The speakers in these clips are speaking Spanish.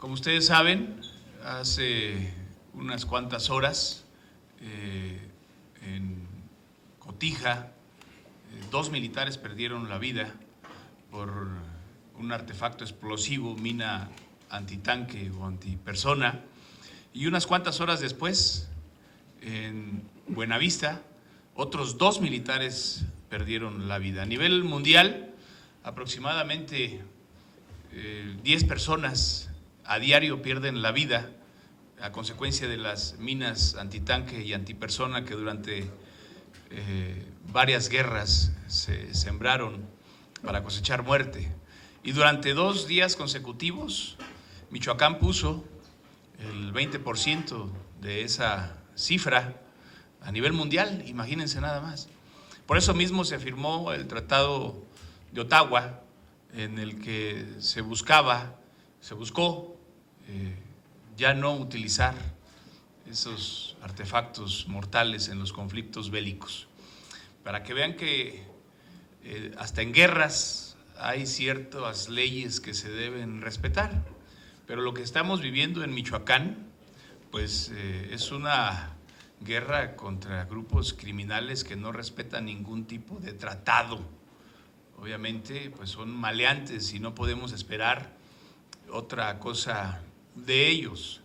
Como ustedes saben, hace unas cuantas horas en Cotija, 2 militares perdieron la vida por un artefacto explosivo, mina antitanque o antipersona, y unas cuantas horas después, en Buenavista, otros 2 militares perdieron la vida. A nivel mundial, aproximadamente 10 personas a diario pierden la vida a consecuencia de las minas antitanque y antipersona que durante varias guerras se sembraron para cosechar muerte. Y durante 2 días consecutivos, Michoacán puso el 20% de esa cifra a nivel mundial, imagínense nada más. Por eso mismo se firmó el Tratado de Ottawa, en el que se buscó ya no utilizar esos artefactos mortales en los conflictos bélicos. Para que vean que hasta en guerras hay ciertas leyes que se deben respetar, pero lo que estamos viviendo en Michoacán, pues es una guerra contra grupos criminales que no respetan ningún tipo de tratado. Obviamente, pues son maleantes y no podemos esperar otra cosa de ellos.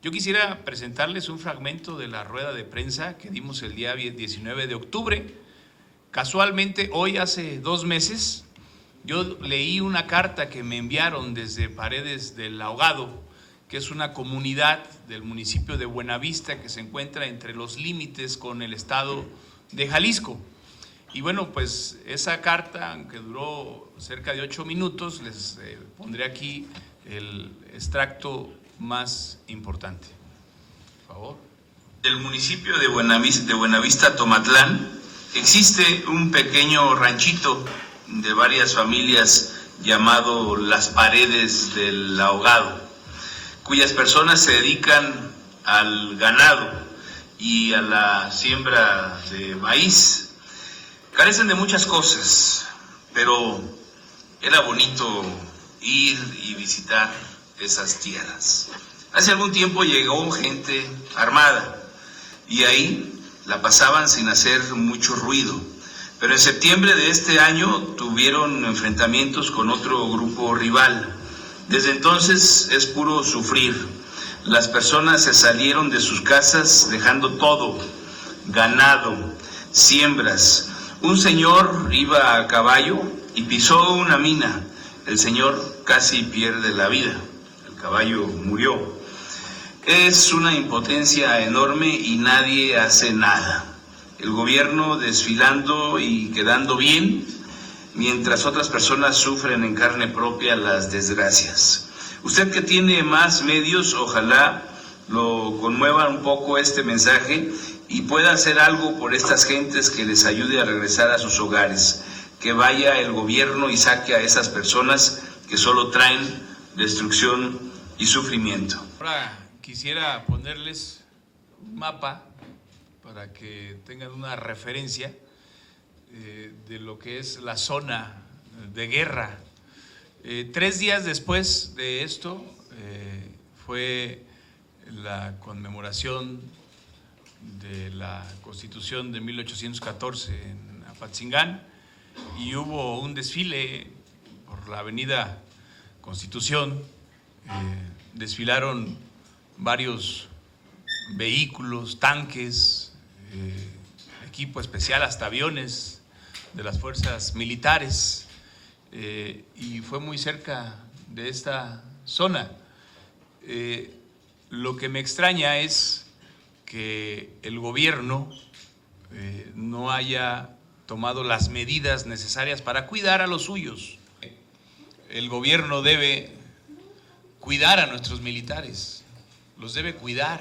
Yo quisiera presentarles un fragmento de la rueda de prensa que dimos el día 19 de octubre. Casualmente, hoy hace 2 meses, yo leí una carta que me enviaron desde Paredes del Ahogado, que es una comunidad del municipio de Buenavista que se encuentra entre los límites con el estado de Jalisco. Y bueno, pues esa carta, aunque duró cerca de 8 minutos, les pondré aquí el extracto más importante. Por favor. Del municipio de Buenavista, Tomatlán, existe un pequeño ranchito de varias familias llamado Las Paredes del Ahogado, cuyas personas se dedican al ganado y a la siembra de maíz. Carecen de muchas cosas, pero era bonito ir y visitar esas tierras. Hace algún tiempo llegó gente armada y ahí la pasaban sin hacer mucho ruido. Pero en septiembre de este año tuvieron enfrentamientos con otro grupo rival. Desde entonces es puro sufrir. Las personas se salieron de sus casas dejando todo, ganado, siembras. Un señor iba a caballo y pisó una mina. El señor casi pierde la vida. El caballo murió. Es una impotencia enorme y nadie hace nada. El gobierno desfilando y quedando bien, mientras otras personas sufren en carne propia las desgracias. Usted que tiene más medios, ojalá lo conmueva un poco este mensaje y pueda hacer algo por estas gentes que les ayude a regresar a sus hogares. Que vaya el gobierno y saque a esas personas que solo traen destrucción y sufrimiento. Ahora quisiera ponerles un mapa para que tengan una referencia de lo que es la zona de guerra. 3 días después de esto fue la conmemoración de la Constitución de 1814 en Apatzingán y hubo un desfile por la avenida Constitución. Desfilaron varios vehículos, tanques, equipo especial, hasta aviones de las fuerzas militares, y fue muy cerca de esta zona. Lo que me extraña es que el gobierno no haya tomado las medidas necesarias para cuidar a los suyos. El gobierno debe cuidar a nuestros militares, los debe cuidar.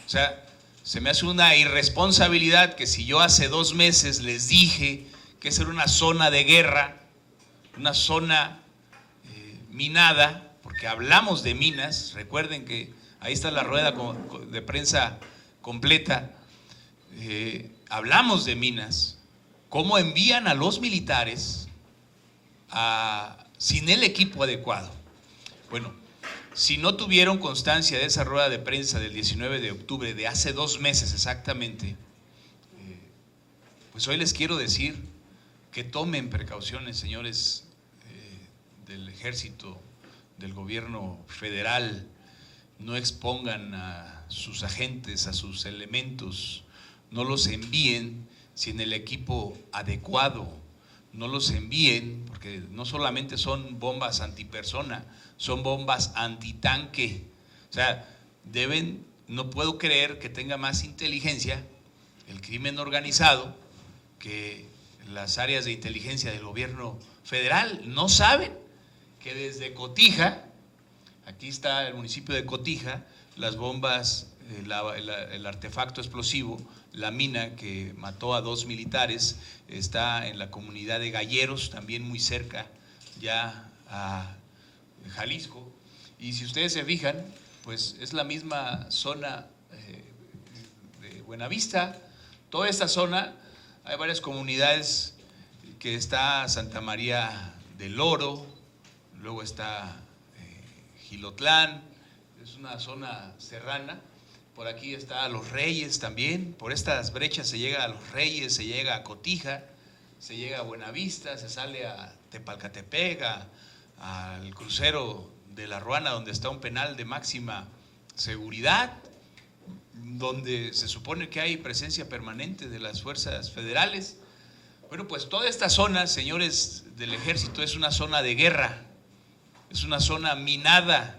O sea, se me hace una irresponsabilidad que si yo hace 2 meses les dije que esa era una zona de guerra, una zona minada, porque hablamos de minas, recuerden que ahí está la rueda de prensa completa, hablamos de minas, cómo envían a los militares sin el equipo adecuado. Bueno, Si no tuvieron constancia de esa rueda de prensa del 19 de octubre, de hace 2 meses exactamente, pues hoy les quiero decir que tomen precauciones, señores del Ejército, del gobierno federal, no expongan a sus agentes, a sus elementos, no los envíen sin el equipo adecuado, no los envíen, porque no solamente son bombas antipersona, son bombas antitanque. O sea, no puedo creer que tenga más inteligencia el crimen organizado que las áreas de inteligencia del gobierno federal. No saben que desde Cotija, aquí está el municipio de Cotija, las bombas, el artefacto explosivo, la mina que mató a 2 militares, está en la comunidad de Galleros, también muy cerca ya a Jalisco. Y si ustedes se fijan, pues es la misma zona de Buenavista. Toda esta zona, hay varias comunidades, que está Santa María del Oro, luego está Gilotlán, es una zona serrana. Por aquí está Los Reyes también, por estas brechas se llega a Los Reyes, se llega a Cotija, se llega a Buenavista, se sale a Tepalcatepec, al crucero de La Ruana, donde está un penal de máxima seguridad, donde se supone que hay presencia permanente de las fuerzas federales. Bueno, pues toda esta zona, señores del Ejército, es una zona de guerra, es una zona minada.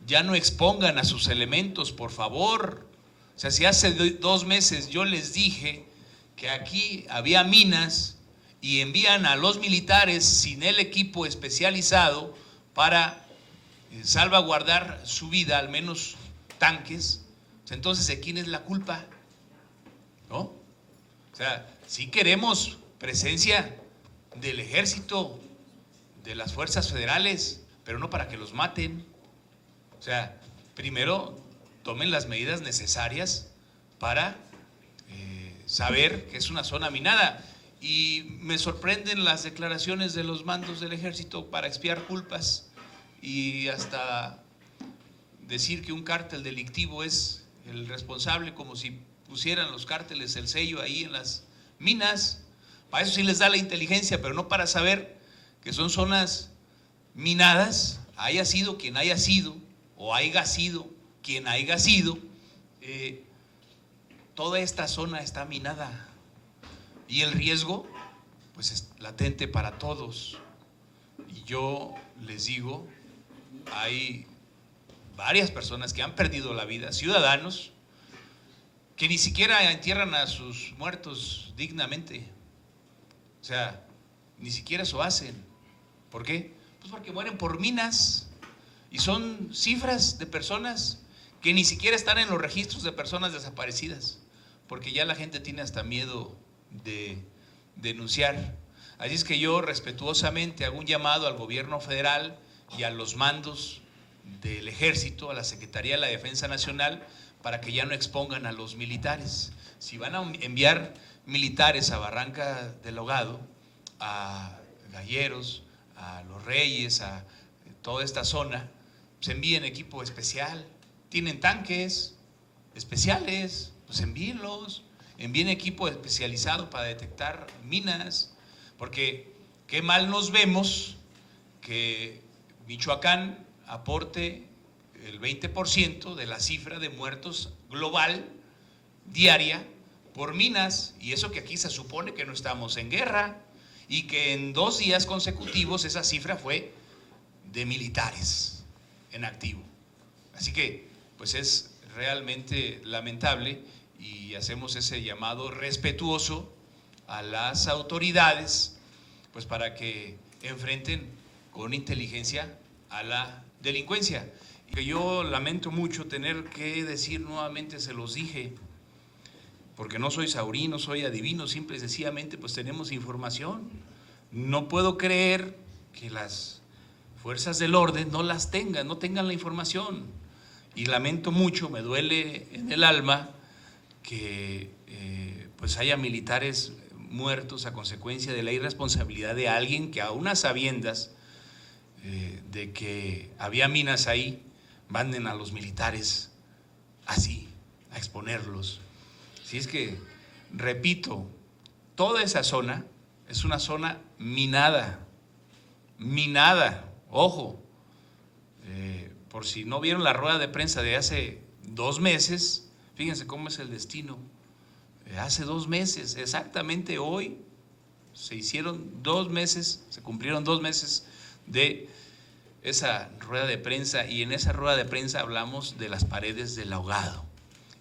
Ya no expongan a sus elementos, por favor. O sea, si hace 2 meses yo les dije que aquí había minas y envían a los militares sin el equipo especializado para salvaguardar su vida, al menos tanques, entonces ¿de quién es la culpa? ¿No? O sea, sí queremos presencia del Ejército, de las fuerzas federales, pero no para que los maten. O sea, primero tomen las medidas necesarias para saber que es una zona minada. Y me sorprenden las declaraciones de los mandos del Ejército para expiar culpas y hasta decir que un cártel delictivo es el responsable, como si pusieran los cárteles el sello ahí en las minas. Para eso sí les da la inteligencia, pero no para saber que son zonas minadas, haya sido quien haya sido, o haya sido quien haya sido, toda esta zona está minada y el riesgo pues es latente para todos. Y yo les digo, hay varias personas que han perdido la vida, ciudadanos que ni siquiera entierran a sus muertos dignamente. O sea, ni siquiera eso hacen. ¿Por qué? Pues porque mueren por minas. Y son cifras de personas que ni siquiera están en los registros de personas desaparecidas, porque ya la gente tiene hasta miedo de denunciar. Así es que yo respetuosamente hago un llamado al gobierno federal y a los mandos del Ejército, a la Secretaría de la Defensa Nacional, para que ya no expongan a los militares. Si van a enviar militares a Barranca del Ahogado, a Galleros, a Los Reyes, a toda esta zona, pues envíen equipo especial. Tienen tanques especiales, pues envíenlos. Envíen equipo especializado para detectar minas, porque qué mal nos vemos que Michoacán aporte el 20% de la cifra de muertos global diaria por minas, y eso que aquí se supone que no estamos en guerra, y que en 2 días consecutivos esa cifra fue de militares en activo. Así que pues es realmente lamentable y hacemos ese llamado respetuoso a las autoridades pues para que enfrenten con inteligencia a la delincuencia. Y que yo lamento mucho tener que decir nuevamente, se los dije, porque no soy saurí, no soy adivino, simple y sencillamente pues tenemos información. No puedo creer que las fuerzas del orden no las tengan, no tengan la información. Y lamento mucho, me duele en el alma que pues haya militares muertos a consecuencia de la irresponsabilidad de alguien que a unas sabiendas de que había minas ahí, manden a los militares así, a exponerlos. Si es que, repito, toda esa zona es una zona minada, ojo, por si no vieron la rueda de prensa de hace 2 meses, fíjense cómo es el destino. Hace 2 meses, exactamente hoy, se hicieron 2 meses, se cumplieron 2 meses de esa rueda de prensa, y en esa rueda de prensa hablamos de las paredes del ahogado.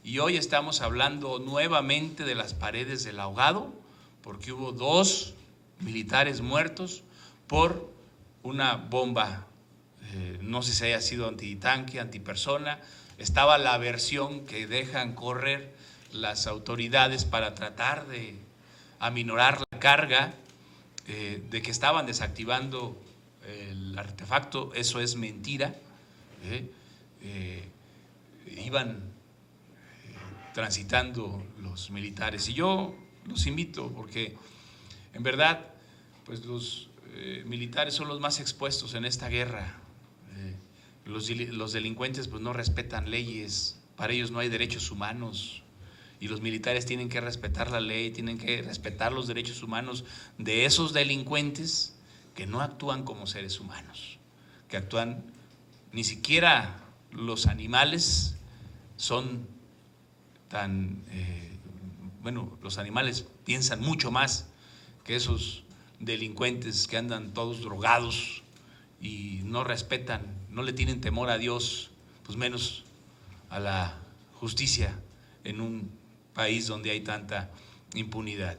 Y hoy estamos hablando nuevamente de las paredes del ahogado, porque hubo 2 militares muertos por una bomba, no sé si haya sido antitanque, antipersona. Estaba la versión que dejan correr las autoridades para tratar de aminorar la carga, de que estaban desactivando el artefacto. Eso es mentira. Iban transitando los militares, y yo los invito, porque en verdad pues los militares son los más expuestos en esta guerra. Los delincuentes pues no respetan leyes, para ellos no hay derechos humanos, y los militares tienen que respetar la ley, tienen que respetar los derechos humanos de esos delincuentes que no actúan como seres humanos, que actúan, ni siquiera los animales son tan, los animales piensan mucho más que esos delincuentes que andan todos drogados y no respetan, no le tienen temor a Dios, pues menos a la justicia en un país donde hay tanta impunidad.